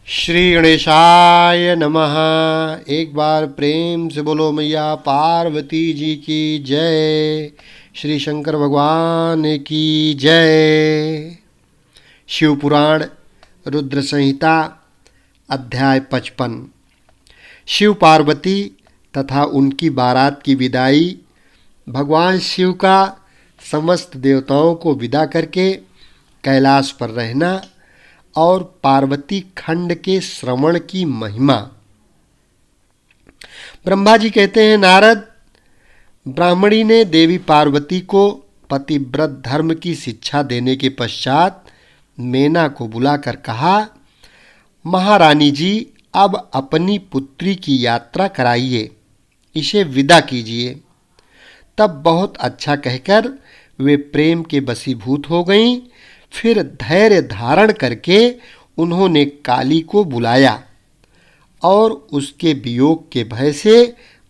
श्री गणेशाय नमः। एक बार प्रेम से बोलो मैया पार्वती जी की जय, श्री शंकर भगवान की जय। शिव पुराण रुद्र संहिता अध्याय 55। शिव पार्वती तथा उनकी बारात की विदाई। भगवान शिव का समस्त देवताओं को विदा करके कैलाश पर रहना और पार्वती खंड के श्रवण की महिमा। ब्रह्मा जी कहते हैं, नारद, ब्राह्मणी ने देवी पार्वती को पतिव्रत धर्म की शिक्षा देने के पश्चात मेना को बुलाकर कहा, महारानी जी, अब अपनी पुत्री की यात्रा कराइए, इसे विदा कीजिए। तब बहुत अच्छा कहकर वे प्रेम के वशीभूत हो गईं। फिर धैर्य धारण करके उन्होंने काली को बुलाया और उसके वियोग के भय से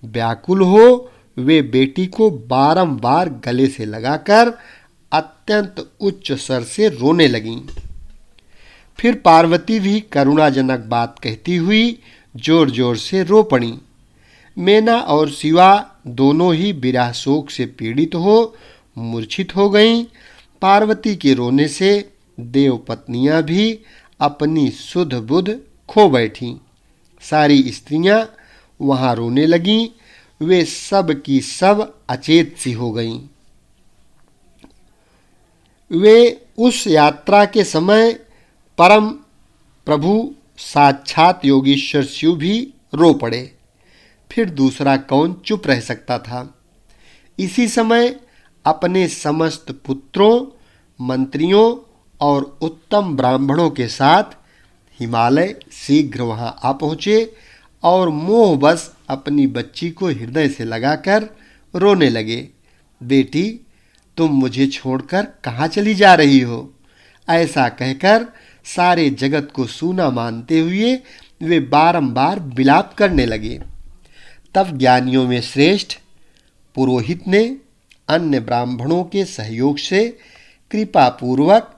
व्याकुल हो वे बेटी को बारंबार गले से लगाकर अत्यंत उच्च स्वर से रोने लगीं। फिर पार्वती भी करुणाजनक बात कहती हुई जोर जोर से रो पड़ी। मेना और शिवा दोनों ही विरह शोक से पीड़ित हो मूर्छित हो गईं। पार्वती के रोने से देव पत्नियां भी अपनी सुध बुध खो बैठीं। सारी स्त्रियां वहां रोने लगीं। वे सब की सब अचेत सी हो गईं। वे उस यात्रा के समय परम प्रभु साक्षात योगीश्वर शिव भी रो पड़े। फिर दूसरा कौन चुप रह सकता था। इसी समय अपने समस्त पुत्रों, मंत्रियों और उत्तम ब्राह्मणों के साथ हिमालय शीघ्र वहां आ पहुँचे और मोहवश अपनी बच्ची को हृदय से लगाकर रोने लगे। बेटी, तुम मुझे छोड़कर कहाँ चली जा रही हो? ऐसा कहकर सारे जगत को सूना मानते हुए वे बारंबार विलाप करने लगे। तब ज्ञानियों में श्रेष्ठ पुरोहित ने अन्य ब्राह्मणों के सहयोग से कृपा पूर्वक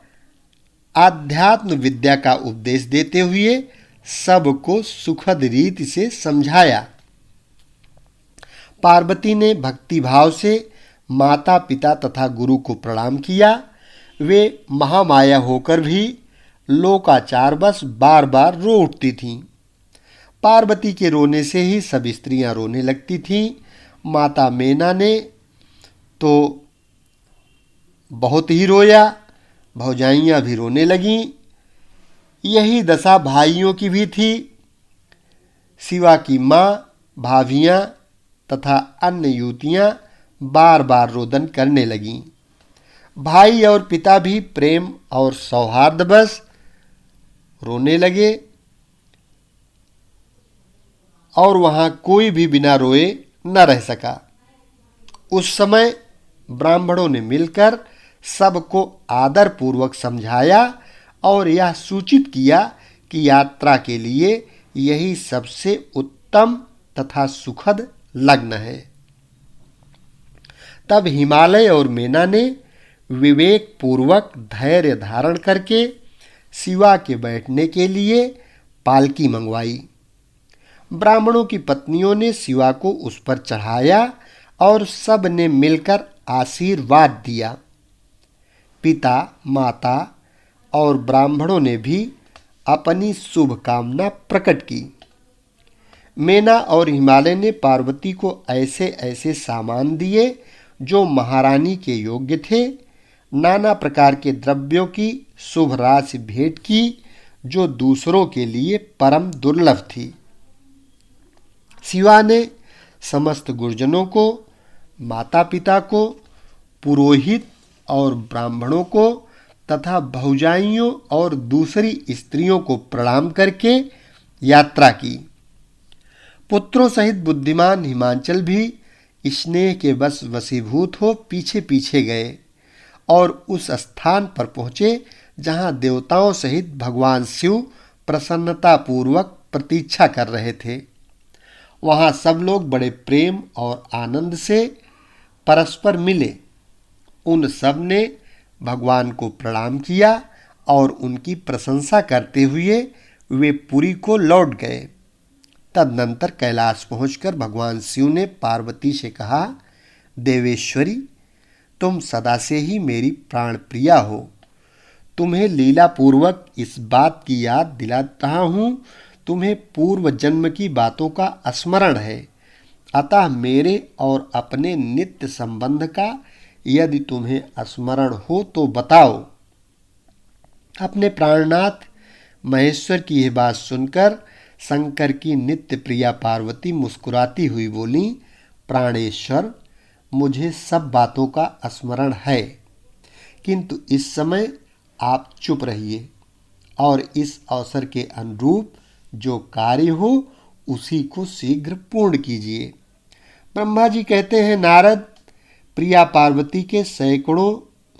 आध्यात्म विद्या का उपदेश देते हुए सबको सुखद रीति से समझाया। पार्वती ने भक्ति भाव से माता पिता तथा गुरु को प्रणाम किया। वे महामाया होकर भी लोकाचार बस बार बार रो उठती थीं। पार्वती के रोने से ही सब स्त्रियां रोने लगती थीं। माता मेना ने तो बहुत ही रोया, भौजाइयाँ भी रोने लगीं। यही दशा भाइयों की भी थी। शिवा की माँ, भाभियाँ तथा अन्य युवतियाँ बार बार रोदन करने लगीं। भाई और पिता भी प्रेम और सौहार्द बस रोने लगे और वहाँ कोई भी बिना रोए न रह सका। उस समय ब्राह्मणों ने मिलकर सबको आदर पूर्वक समझाया और यह सूचित किया कि यात्रा के लिए यही सबसे उत्तम तथा सुखद लग्न है। तब हिमालय और मेना ने विवेक पूर्वक धैर्य धारण करके शिवा के बैठने के लिए पालकी मंगवाई। ब्राह्मणों की पत्नियों ने शिवा को उस पर चढ़ाया और सब ने मिलकर आशीर्वाद दिया। पिता, माता और ब्राह्मणों ने भी अपनी शुभकामना प्रकट की। मेना और हिमालय ने पार्वती को ऐसे ऐसे सामान दिए जो महारानी के योग्य थे। नाना प्रकार के द्रव्यों की शुभ राशि भेंट की जो दूसरों के लिए परम दुर्लभ थी। शिवा ने समस्त गुरुजनों को, माता पिता को, पुरोहित और ब्राह्मणों को तथा भौजाइयों और दूसरी स्त्रियों को प्रणाम करके यात्रा की। पुत्रों सहित बुद्धिमान हिमांचल भी स्नेह के बस वशीभूत हो पीछे पीछे गए और उस स्थान पर पहुँचे जहाँ देवताओं सहित भगवान शिव प्रसन्नतापूर्वक प्रतीक्षा कर रहे थे। वहाँ सब लोग बड़े प्रेम और आनंद से परस्पर मिले। उन सब ने भगवान को प्रणाम किया और उनकी प्रशंसा करते हुए वे पुरी को लौट गए। तदनंतर कैलाश पहुंचकर भगवान शिव ने पार्वती से कहा, देवेश्वरी, तुम सदा से ही मेरी प्राण प्रिया हो। तुम्हें लीला पूर्वक इस बात की याद दिला रहा हूँ, तुम्हें पूर्व जन्म की बातों का स्मरण है। अतः मेरे और अपने नित्य संबंध का यदि तुम्हें स्मरण हो तो बताओ। अपने प्राणनाथ महेश्वर की यह बात सुनकर शंकर की नित्य प्रिया पार्वती मुस्कुराती हुई बोली, प्राणेश्वर, मुझे सब बातों का स्मरण है, किंतु इस समय आप चुप रहिए और इस अवसर के अनुरूप जो कार्य हो उसी को शीघ्र पूर्ण कीजिए। ब्रह्मा जी कहते हैं, नारद, प्रिया पार्वती के सैकड़ों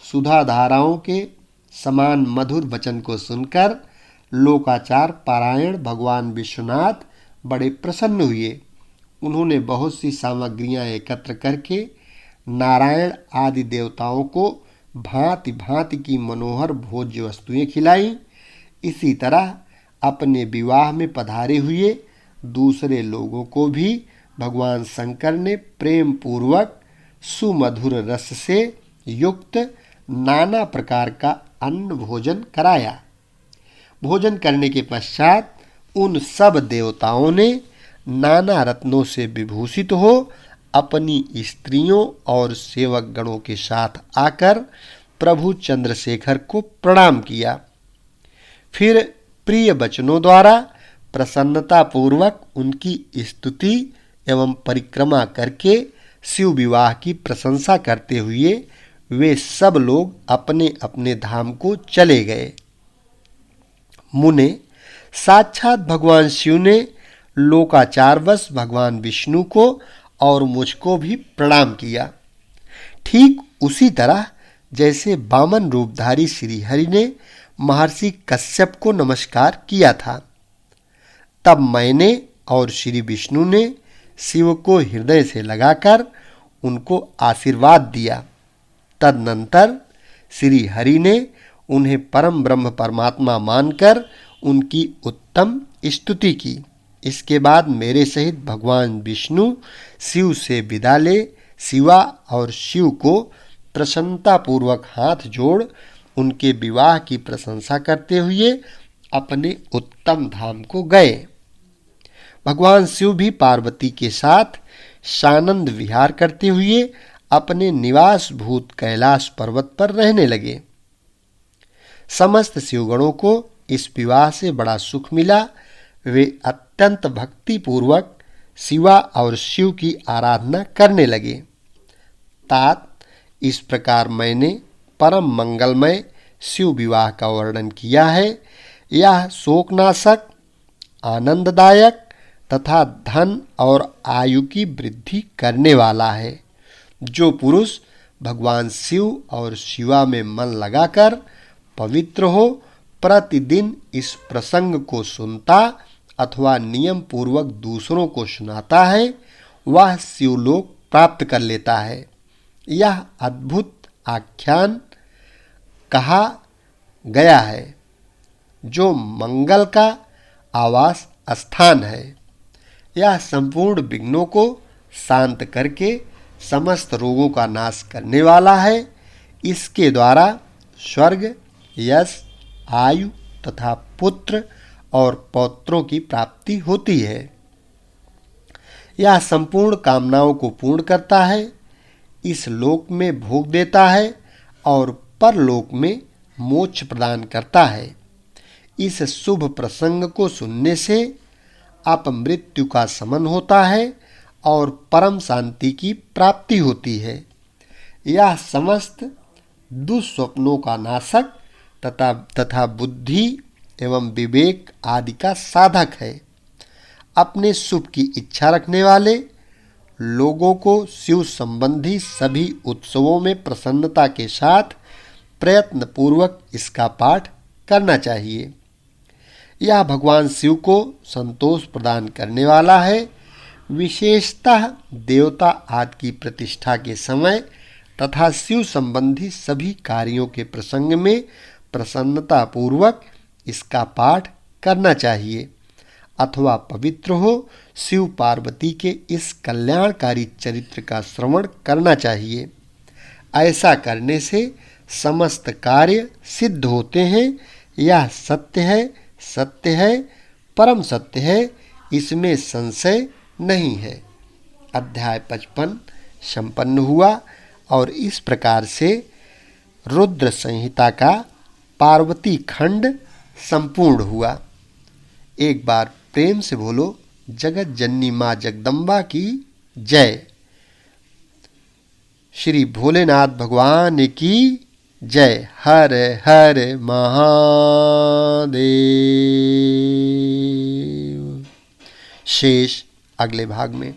सुधा धाराओं के समान मधुर वचन को सुनकर लोकाचार पारायण भगवान विश्वनाथ बड़े प्रसन्न हुए। उन्होंने बहुत सी सामग्रियां एकत्र करके नारायण आदि देवताओं को भांति भांति की मनोहर भोज्य वस्तुएं खिलाई। इसी तरह अपने विवाह में पधारे हुए दूसरे लोगों को भी भगवान शंकर ने प्रेम पूर्वक सुमधुर रस से युक्त नाना प्रकार का अन्न भोजन कराया। भोजन करने के पश्चात उन सब देवताओं ने नाना रत्नों से विभूषित हो अपनी स्त्रियों और सेवक गणों के साथ आकर प्रभु चंद्रशेखर को प्रणाम किया। फिर प्रिय वचनों द्वारा प्रसन्नता पूर्वक उनकी स्तुति एवं परिक्रमा करके शिव विवाह की प्रशंसा करते हुए वे सब लोग अपने अपने धाम को चले गए। मुने, साक्षात भगवान शिव ने लोकाचारवश भगवान विष्णु को और मुझको भी प्रणाम किया। ठीक उसी तरह जैसे वामन रूपधारी श्री हरि ने महर्षि कश्यप को नमस्कार किया था, तब मैंने और श्री विष्णु ने शिव को हृदय से लगाकर उनको आशीर्वाद दिया। तदनंतर श्री हरि ने उन्हें परम ब्रह्म परमात्मा मानकर उनकी उत्तम स्तुति की। इसके बाद मेरे सहित भगवान विष्णु शिव से विदा ले शिवा और शिव को प्रसन्नतापूर्वक हाथ जोड़ उनके विवाह की प्रशंसा करते हुए अपने उत्तम धाम को गए। भगवान शिव भी पार्वती के साथ सानंद विहार करते हुए अपने निवास भूत कैलाश पर्वत पर रहने लगे। समस्त शिवगणों को इस विवाह से बड़ा सुख मिला। वे अत्यंत भक्ति पूर्वक शिवा और शिव की आराधना करने लगे। तात, इस प्रकार मैंने परम मंगलमय शिव विवाह का वर्णन किया है। यह शोकनाशक, आनंददायक तथा धन और आयु की वृद्धि करने वाला है। जो पुरुष भगवान शिव और शिवा में मन लगाकर पवित्र हो, प्रतिदिन इस प्रसंग को सुनता अथवा नियम पूर्वक दूसरों को सुनाता है, वह शिवलोक प्राप्त कर लेता है। यह अद्भुत आख्यान कहा गया है, जो मंगल का आवास स्थान है। यह संपूर्ण विघ्नों को शांत करके समस्त रोगों का नाश करने वाला है। इसके द्वारा स्वर्ग, यश, आयु तथा पुत्र और पौत्रों की प्राप्ति होती है। यह संपूर्ण कामनाओं को पूर्ण करता है, इस लोक में भोग देता है और परलोक में मोक्ष प्रदान करता है। इस शुभ प्रसंग को सुनने से अपमृत्यु का शमन होता है और परम शांति की प्राप्ति होती है। यह समस्त दुस्वप्नों का नाशक तथा बुद्धि एवं विवेक आदि का साधक है। अपने सुख की इच्छा रखने वाले लोगों को शिव संबंधी सभी उत्सवों में प्रसन्नता के साथ प्रयत्न पूर्वक इसका पाठ करना चाहिए। यह भगवान शिव को संतोष प्रदान करने वाला है। विशेषतः देवता आदि की प्रतिष्ठा के समय तथा शिव संबंधी सभी कार्यों के प्रसंग में प्रसन्नता पूर्वक इसका पाठ करना चाहिए अथवा पवित्र हो शिव पार्वती के इस कल्याणकारी चरित्र का श्रवण करना चाहिए। ऐसा करने से समस्त कार्य सिद्ध होते हैं। यह सत्य है, परम सत्य है, इसमें संशय नहीं है। अध्याय 55 संपन्न हुआ और इस प्रकार से रुद्र संहिता का पार्वती खंड संपूर्ण हुआ। एक बार प्रेम से बोलो जगत जननी माँ जगदम्बा की जय। श्री भोलेनाथ भगवान की जय। हर हर महादेव। शेष अगले भाग में।